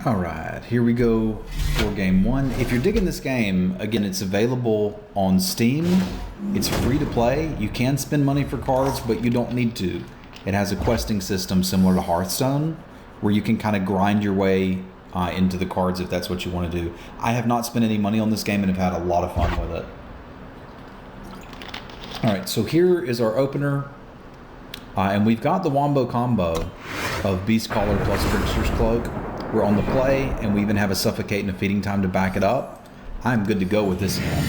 All right, here we go for game one. If you're digging this game, again, it's available on Steam. It's free to play. You can spend money for cards, but you don't need to. It has a questing system similar to Hearthstone, where you can kind of grind your way into the cards if that's what you want to do. I have not spent any money on this game and have had a lot of fun with it. All right, so here is our opener. And we've got the wombo combo of Beast Caller plus Trickster's Cloak. We're on the play, and we even have a Suffocate and a Feeding Time to back it up. I'm good to go with this hand.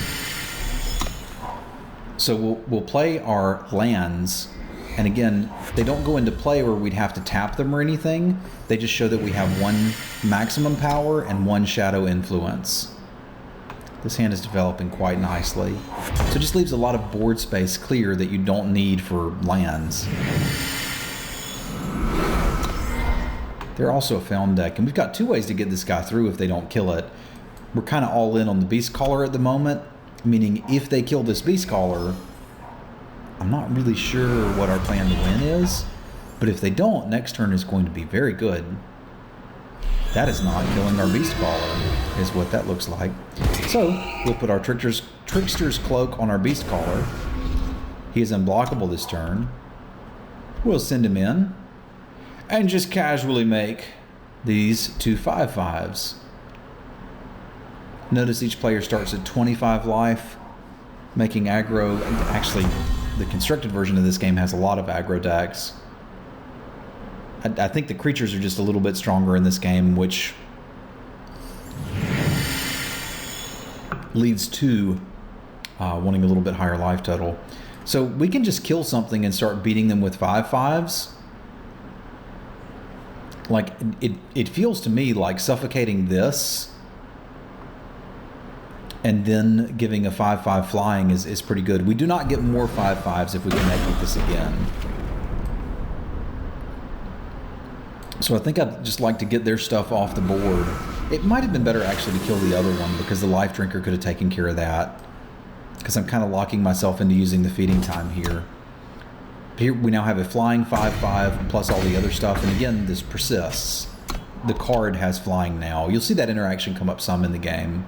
So we'll play our lands, and again, they don't go into play where we'd have to tap them or anything. They just show that we have one maximum power and one shadow influence. This hand is developing quite nicely. So it just leaves a lot of board space clear that you don't need for lands. They're also a found deck, and we've got two ways to get this guy through if they don't kill it. We're kind of all in on the Beast Caller at the moment, meaning if they kill this Beast Caller, I'm not really sure what our plan to win is, but if they don't, next turn is going to be very good. That is not killing our Beast Caller, is what that looks like. So, we'll put our Trickster's Cloak on our Beast Caller. He is unblockable this turn. We'll send him in and just casually make these 2 5/5s. Notice each player starts at 25 life, making aggro. Actually, the constructed version of this game has a lot of aggro decks. I think the creatures are just a little bit stronger in this game, which leads to wanting a little bit higher life total. So we can just kill something and start beating them with 5/5s. Like, it feels to me like suffocating this and then giving a 5/5 flying is pretty good. We do not get more 5/5s if we connect with this again. So I think I'd just like to get their stuff off the board. It might have been better actually to kill the other one because the Life Drinker could have taken care of that. Because I'm kind of locking myself into using the Feeding Time here. Here we now have a flying 5/5 plus all the other stuff, and again, this persists. The card has flying now. You'll see that interaction come up some in the game.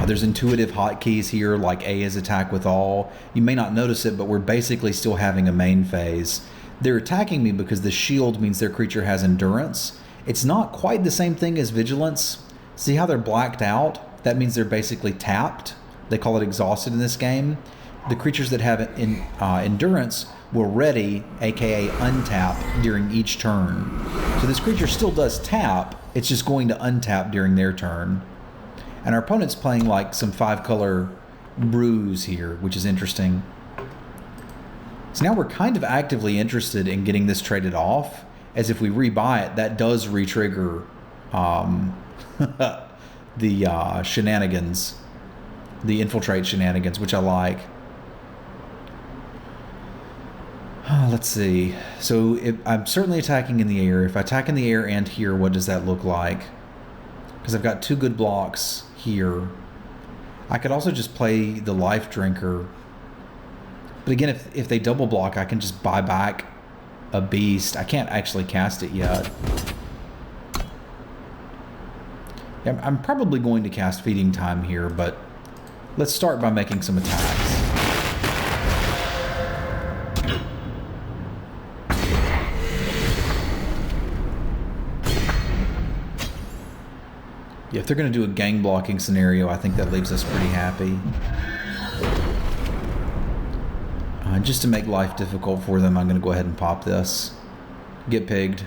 There's intuitive hotkeys here, like A is attack with all. You may not notice it, but we're basically still having a main phase. They're attacking me because the shield means their creature has endurance. It's not quite the same thing as vigilance. See how they're blacked out? That means they're basically tapped. They call it exhausted in this game. The creatures that have endurance will ready, aka untap, during each turn. So this creature still does tap, it's just going to untap during their turn. And our opponent's playing like some 5-color brews here, which is interesting. So now we're kind of actively interested in getting this traded off, as if we rebuy it, that does re-trigger the shenanigans. The infiltrate shenanigans, which I like. Let's see. So I'm certainly attacking in the air. If I attack in the air and here, what does that look like? Because I've got 2 good blocks here. I could also just play the Life Drinker. But again, if they double block, I can just buy back a beast. I can't actually cast it yet. Yeah, I'm probably going to cast Feeding Time here, but let's start by making some attacks. Yeah, if they're going to do a gang blocking scenario, I think that leaves us pretty happy. Just to make life difficult for them, I'm going to go ahead and pop this. Get pigged.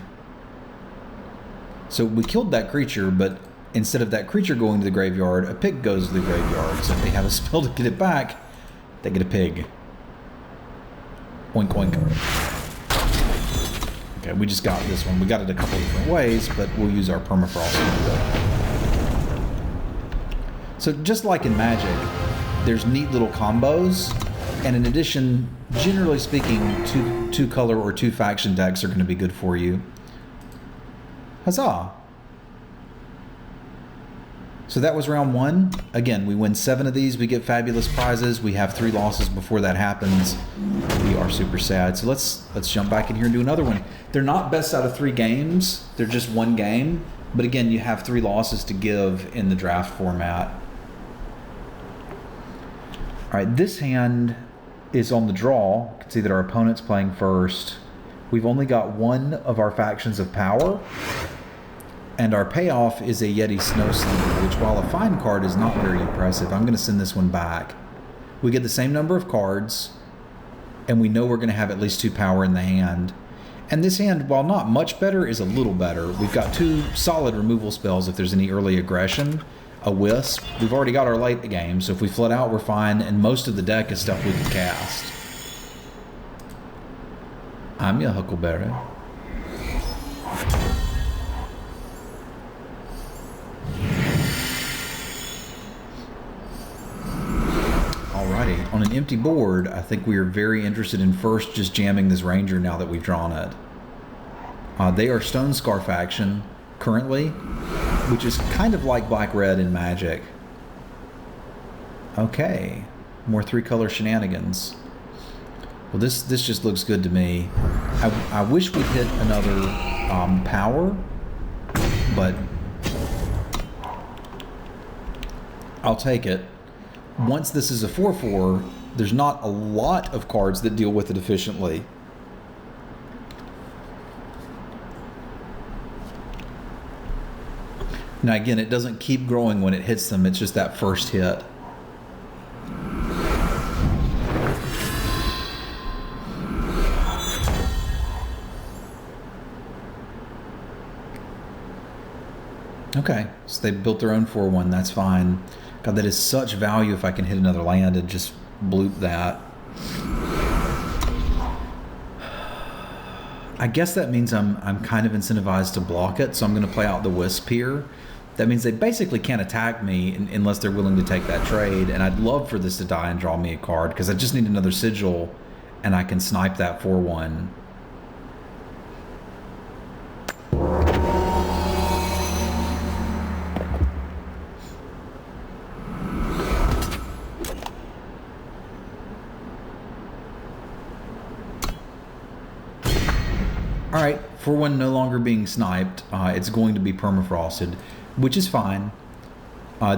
So we killed that creature, but instead of that creature going to the graveyard, a pig goes to the graveyard. So if they have a spell to get it back, they get a pig. Oink, oink. Okay, we just got this one. We got it a couple different ways, but we'll use our permafrost to do it. So just like in Magic, there's neat little combos. And in addition, generally speaking, two color or 2 faction decks are going to be good for you. Huzzah! So that was round 1. Again, we win 7 of these. We get fabulous prizes. We have 3 losses before that happens. We are super sad. So let's jump back in here and do another one. They're not best out of 3 games. They're just 1 game. But again, you have 3 losses to give in the draft format. All right, this hand is on the draw. You can see that our opponent's playing first. We've only got 1 of our factions of power. And our payoff is a Yeti Snow Slingers, which, while a fine card, is not very impressive. I'm going to send this one back. We get the same number of cards, and we know we're going to have at least 2 power in the hand. And this hand, while not much better, is a little better. We've got 2 solid removal spells if there's any early aggression. A Wisp. We've already got our late game, so if we flood out, we're fine, and most of the deck is stuff we can cast. I'm your Huckleberry. Alrighty, on an empty board, I think we are very interested in first just jamming this Ranger now that we've drawn it. They are Stone Scar faction currently, which is kind of like Black-Red in Magic. Okay, more 3-color shenanigans. Well, this just looks good to me. I wish we'd hit another power, but I'll take it. Once this is a 4/4, there's not a lot of cards that deal with it efficiently. Now again, it doesn't keep growing when it hits them, it's just that first hit. Okay, so they built their own 4/1, that's fine. God, that is such value if I can hit another land and just bloop that. I guess that means I'm kind of incentivized to block it, so I'm going to play out the Wisp here. That means they basically can't attack me unless they're willing to take that trade, and I'd love for this to die and draw me a card, because I just need another Sigil, and I can snipe that 4/1. Alright, 4/1 no longer being sniped. It's going to be permafrosted, which is fine.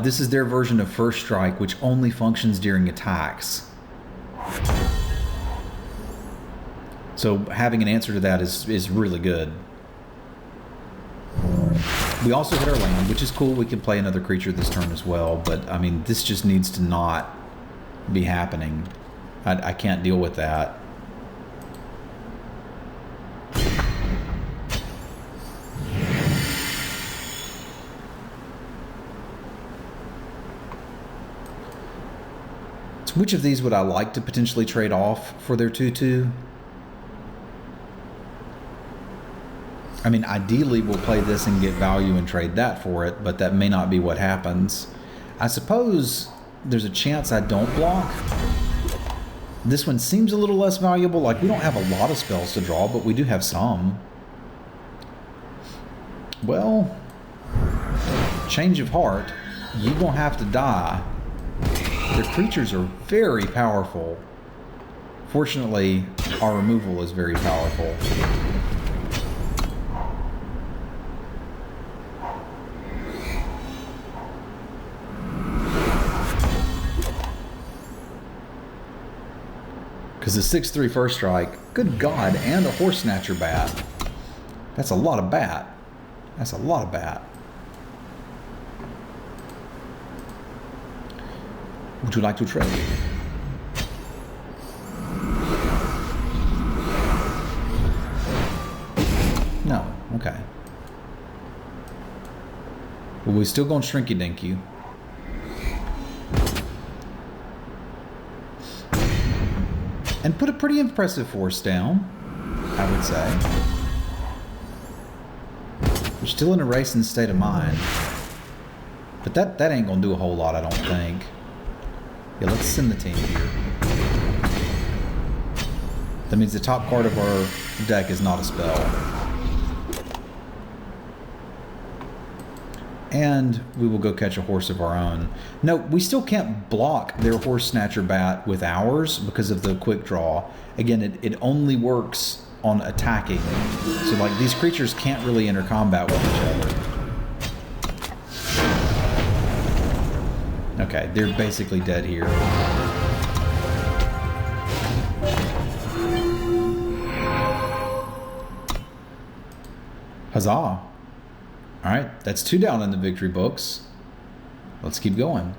This is their version of First Strike, which only functions during attacks. So having an answer to that is really good. We also hit our land, which is cool. We can play another creature this turn as well, but I mean, this just needs to not be happening. I can't deal with that. Which of these would I like to potentially trade off for their 2/2? I mean, ideally we'll play this and get value and trade that for it, but that may not be what happens. I suppose there's a chance I don't block. This one seems a little less valuable. Like, we don't have a lot of spells to draw, but we do have some. Well, change of heart. You won't have to die. Their creatures are very powerful. Fortunately, our removal is very powerful. Because the 6/3 First Strike, good God, and a Horse Snatcher bat. That's a lot of bat. That's a lot of bat. Would you like to trade? No. Okay. Well, we're still going to shrinky dink you. And put a pretty impressive force down, I would say. We're still in a racing state of mind. But that ain't going to do a whole lot, I don't think. Yeah, let's send the team here. That means the top card of our deck is not a spell. And we will go catch a horse of our own. No, we still can't block their horse snatcher bat with ours because of the quick draw. Again, it only works on attacking. So like these creatures can't really enter combat with each other. Okay, they're basically dead here. Huzzah. All right, that's 2 down in the victory books. Let's keep going.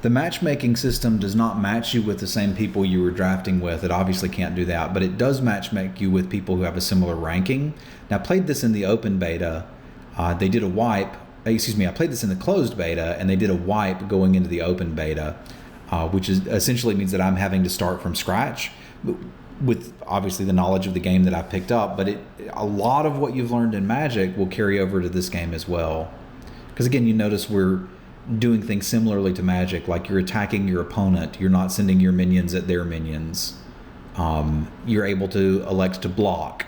The matchmaking system does not match you with the same people you were drafting with. It obviously can't do that, but it does matchmake you with people who have a similar ranking. Now, I played this in the open beta. They did a wipe. Excuse me, I played this in the closed beta, and they did a wipe going into the open beta, which is essentially means that I'm having to start from scratch with obviously the knowledge of the game that I picked up, but a lot of what you've learned in Magic will carry over to this game as well. Because again, you notice we're doing things similarly to Magic, like you're attacking your opponent, you're not sending your minions at their minions. You're able to elect to block.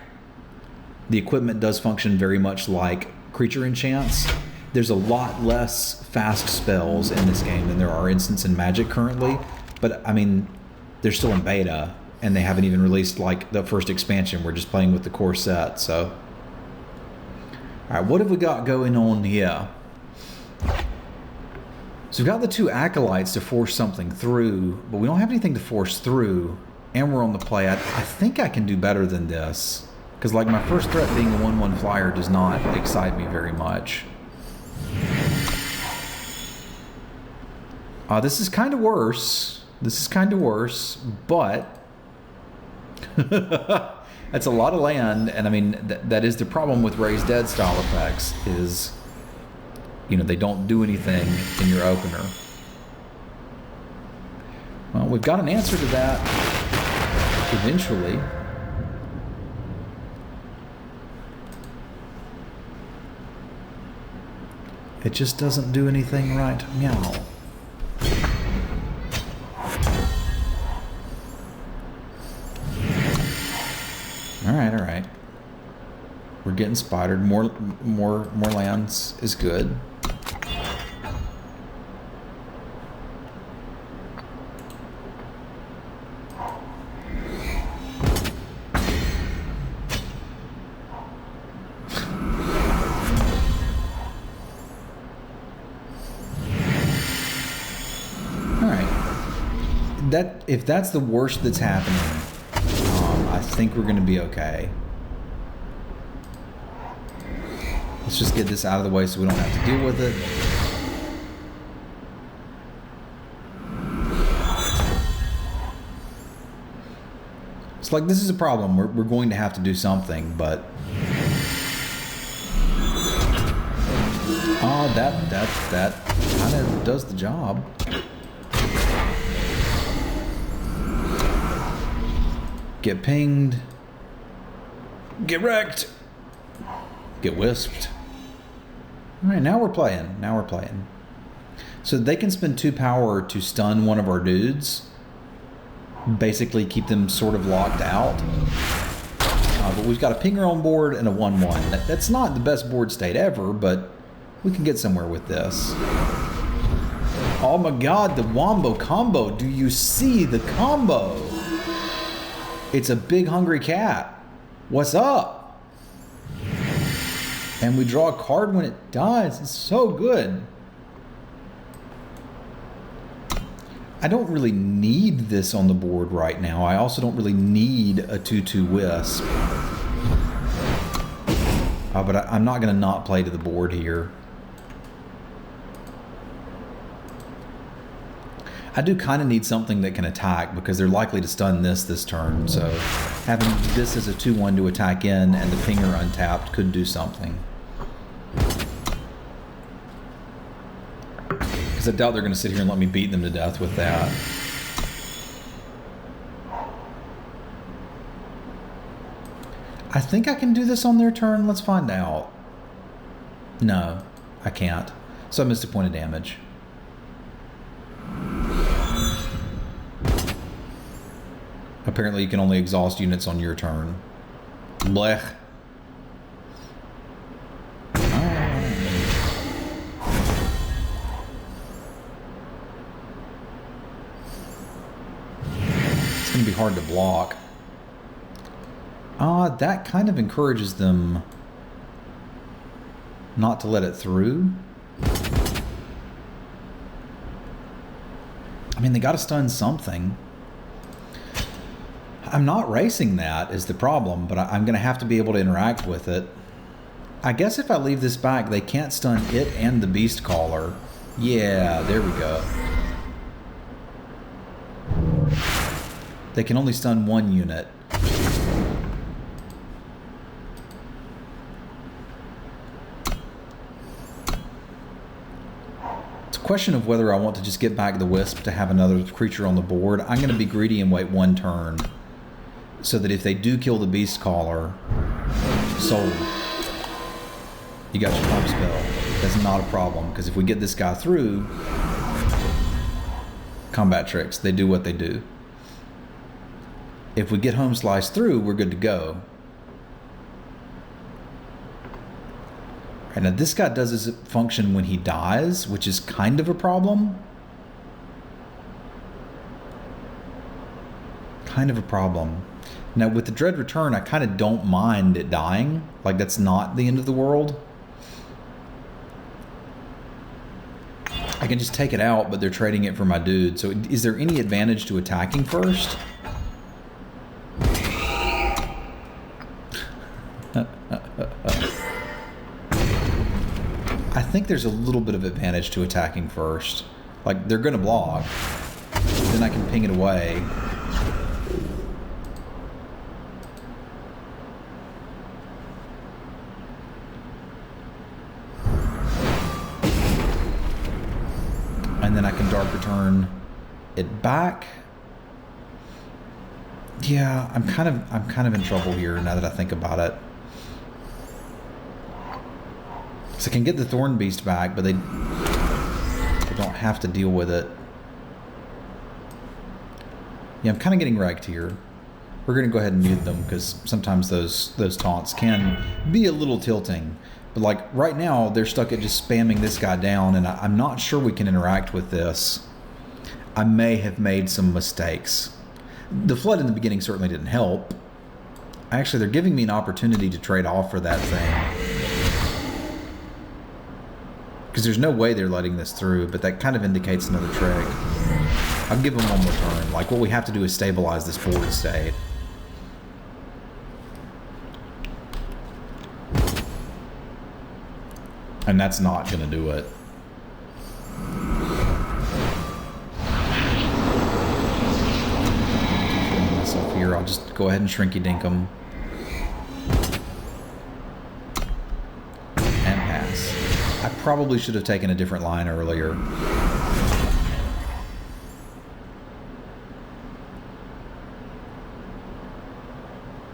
The equipment does function very much like creature enchants. There's a lot less fast spells in this game than there are instants in Magic currently, but I mean, they're still in beta, and they haven't even released like the first expansion. We're just playing with the core set. So, all right, what have we got going on here? So we've got the 2 acolytes to force something through, but we don't have anything to force through, and we're on the play. I think I can do better than this, because like my first threat being a 1/1 flyer does not excite me very much. This is kind of worse. This is kind of worse, but that's a lot of land, and I mean that is the problem with Raised Dead style effects is, you know, they don't do anything in your opener. Well, we've got an answer to that eventually. It just doesn't do anything right now. All right. We're getting spidered. More lands is good. All right. If that's the worst that's happening, I think we're going to be okay. Let's just get this out of the way so we don't have to deal with it. It's like this is a problem. We're going to have to do something, but that kind of does the job. Get pinged. Get wrecked. Get wisped. All right, now we're playing. So they can spend 2 power to stun one of our dudes. Basically keep them sort of locked out. But we've got a pinger on board and a 1/1. That's not the best board state ever, but we can get somewhere with this. Oh my god, the Wombo combo. Do you see the combo? It's a big hungry cat. What's up? And we draw a card when it dies. It's so good. I don't really need this on the board right now. I also don't really need a 2/2 Wisp. But I'm not going to not play to the board here. I do kind of need something that can attack because they're likely to stun this turn. So having this as a 2/1 to attack in and the pinger untapped could do something. Because I doubt they're going to sit here and let me beat them to death with that. I think I can do this on their turn. Let's find out. No, I can't. So I missed a point of damage. Apparently you can only exhaust units on your turn. Blech. going to be hard to block. That kind of encourages them not to let it through. I mean, they got to stun something. I'm not racing that is the problem, but I'm going to have to be able to interact with it. I guess if I leave this back, they can't stun it and the Beast Caller. Yeah, there we go. They can only stun one unit. It's a question of whether I want to just get back the Wisp to have another creature on the board. I'm going to be greedy and wait one turn, so that if they do kill the Beast Caller, sold. You got your pump spell. That's not a problem, because if we get this guy through, combat tricks, they do what they do. If we get home slice through, we're good to go. And now this guy does his function when he dies, which is kind of a problem. Kind of a problem. Now with the Dread Return, I kind of don't mind it dying. Like, that's not the end of the world. I can just take it out, but they're trading it for my dude. So is there any advantage to attacking first? I think there's a little bit of advantage to attacking first. Like, they're going to block. Then I can ping it away. And then I can Dark Return it back. Yeah, I'm kind of in trouble here now that I think about it. So I can get the Thorn Beast back, but they don't have to deal with it. Yeah, I'm kind of getting wrecked here. We're going to go ahead and mute them, because sometimes those taunts can be a little tilting. But like right now, they're stuck at just spamming this guy down, and I'm not sure we can interact with this. I may have made some mistakes. The flood in the beginning certainly didn't help. Actually, they're giving me an opportunity to trade off for that thing. Because there's no way they're letting this through, but that kind of indicates another trick. I'll give them one more turn. Like, what we have to do is stabilize this forward state. And that's not going to do it. Myself here, I'll just go ahead and Shrinky Dink them. And pass. I probably should have taken a different line earlier.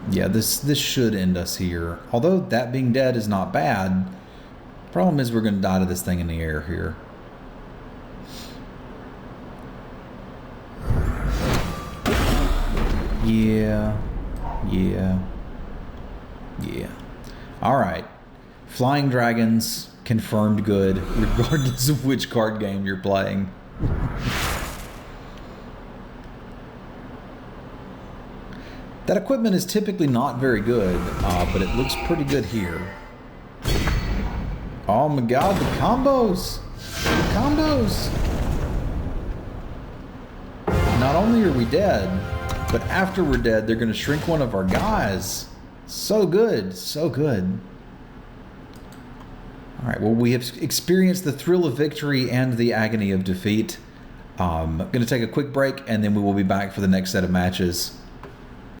Yeah, this should end us here. Although that being dead is not bad. Problem is we're going to die to this thing in the air here. Yeah. All right. Flying Dragons, confirmed good, regardless of which card game you're playing. That equipment is typically not very good, but it looks pretty good here. Oh my god, the combos! The combos! Not only are we dead, but after we're dead, they're going to shrink one of our guys. So good, so good. Alright, well, we have experienced the thrill of victory and the agony of defeat. I'm going to take a quick break, and then we will be back for the next set of matches.